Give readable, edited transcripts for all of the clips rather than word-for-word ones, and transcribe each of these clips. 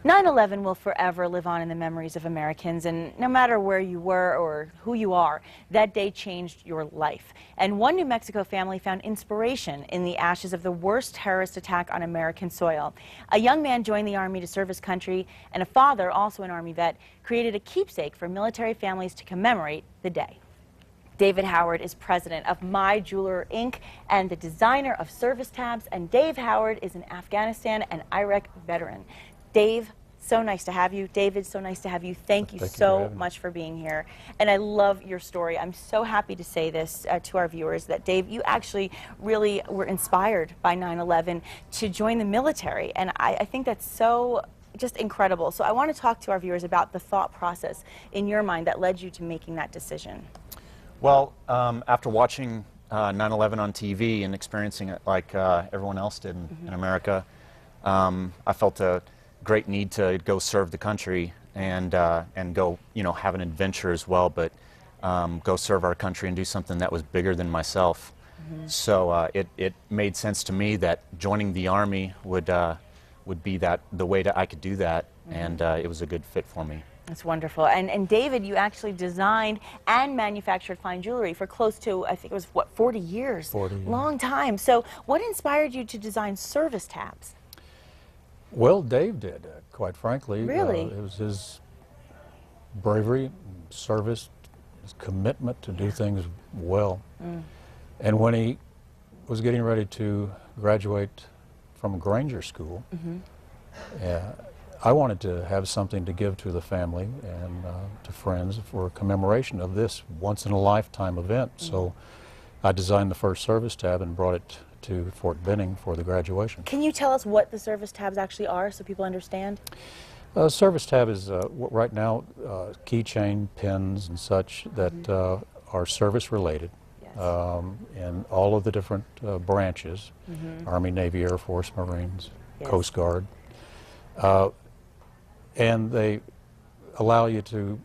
9/11 will forever live on in the memories of Americans, and no matter where you were or who you are, that day changed your life. And one New Mexico family found inspiration in the ashes of the worst terrorist attack on American soil. A young man joined the Army to serve his country, and a father, also an Army vet, created a keepsake for military families to commemorate the day. David Howard is president of My Jeweler Inc. and the designer of service tabs, and Dave Howard is an Afghanistan and Iraq veteran. Dave, so nice to have you. David, so nice to have you. Thank you so much for being here. And I love your story. I'm so happy to say this to our viewers, that Dave, you actually really were inspired by 9/11 to join the military. And I think that's so just incredible. So I want to talk to our viewers about the thought process in your mind that led you to making that decision. Well, after watching 9/11 on TV and experiencing it like everyone else did in America, I felt a great need to go serve the country and go, have an adventure as well, but go serve our country and do something that was bigger than myself. So it made sense to me that joining the Army would be the way that I could do that, and it was a good fit for me. That's wonderful. And David, you actually designed and manufactured fine jewelry for close to, I think it was, what, 40 years? 40 years. Long time. So what inspired you to design service tabs? Well, Dave did, quite frankly. Really? It was his bravery, service, his commitment to do things well. And when he was getting ready to graduate from Granger School, I wanted to have something to give to the family and to friends for a commemoration of this once-in-a-lifetime event. So I designed the first service tab and brought it to Fort Benning for the graduation. Can you tell us what the service tabs actually are so people understand? Service tab is right now keychain, pins, and such that are service related. In all of the different branches, Army, Navy, Air Force, Marines, Coast Guard. And they allow you to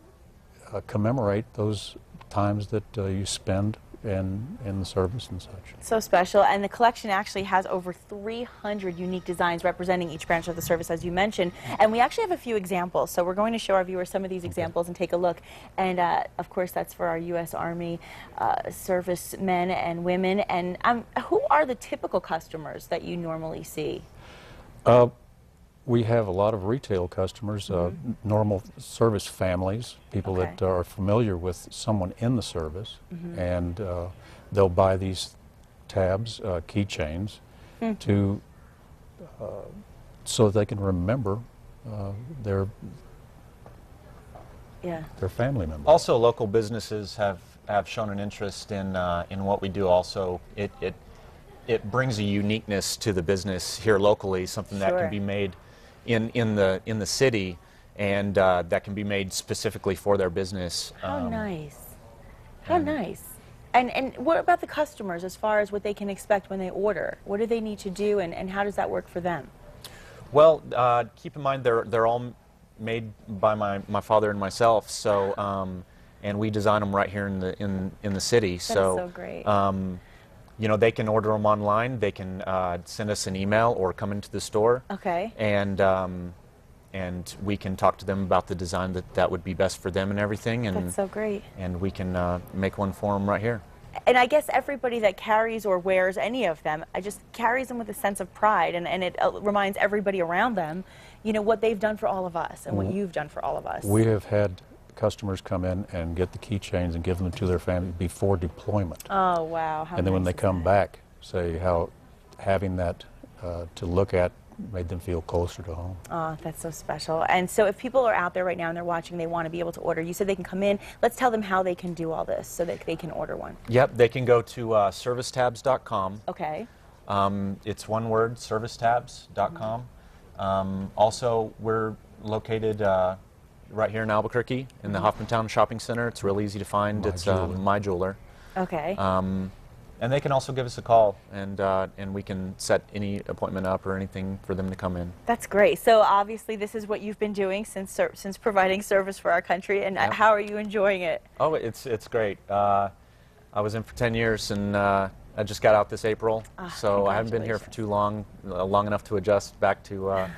commemorate those times that you spend in the service and such. So special. And the collection actually has over 300 unique designs representing each branch of the service, as you mentioned. And we actually have a few examples. So we're going to show our viewers some of these examples and take a look. And of course, that's for our U.S. Army servicemen and women. And who are the typical customers that you normally see? We have a lot of retail customers, normal service families, people that are familiar with someone in the service, and they'll buy these tabs, keychains, so they can remember their family member. Also, local businesses have shown an interest in what we do. Also, it brings a uniqueness to the business here locally, something that can be made in the city, and that can be made specifically for their business. How nice. How nice. And what about the customers as far as what they can expect when they order? What do they need to do, and how does that work for them? Well, keep in mind they're all made by my father and myself, so and we design them right here in the city. That's so great. They can order them online. They can send us an email or come into the store. Okay. And we can talk to them about the design that would be best for them and everything. And that's so great. And we can make one for them right here. And I guess everybody that carries or wears any of them, just carries them with a sense of pride, and it reminds everybody around them, what they've done for all of us and what you've done for all of us. We have had customers come in and get the keychains and give them to their family before deployment. Oh, wow. How and then nice when they come back, say how having that to look at made them feel closer to home. Oh, that's so special. And so if people are out there right now and they're watching, they want to be able to order. You said they can come in. Let's tell them how they can do all this so that they can order one. Yep, they can go to servicetabs.com. Okay. It's one word, servicetabs.com. Also, we're located right here in Albuquerque in the Hoffmantown Shopping Center. It's real easy to find. It's My Jeweler. Okay. And they can also give us a call, and we can set any appointment up or anything for them to come in. That's great. So obviously this is what you've been doing since providing service for our country, and how are you enjoying it? Oh, it's great. I was in for 10 years, and I just got out this April, so I haven't been here for too long, long enough to adjust back to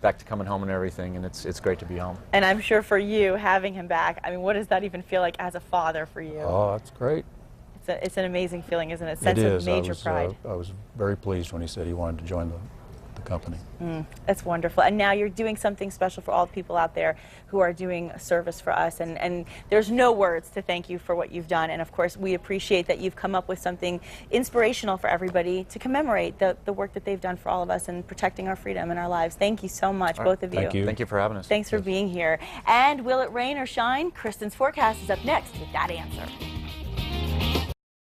back to coming home and everything, and it's great to be home. And I'm sure for you, having him back, I mean, what does that even feel like as a father for you? Oh, that's great. It's an amazing feeling, isn't it? Sense It of is. major pride. I was very pleased when he said he wanted to join the company. That's wonderful. And now you're doing something special for all the people out there who are doing a service for us. And there's no words to thank you for what you've done. And of course, we appreciate that you've come up with something inspirational for everybody to commemorate the work that they've done for all of us and protecting our freedom and our lives. Thank you so much, both of you. Thank you. Thank you for having us. Thanks for being here. And will it rain or shine? Kristen's forecast is up next with that answer.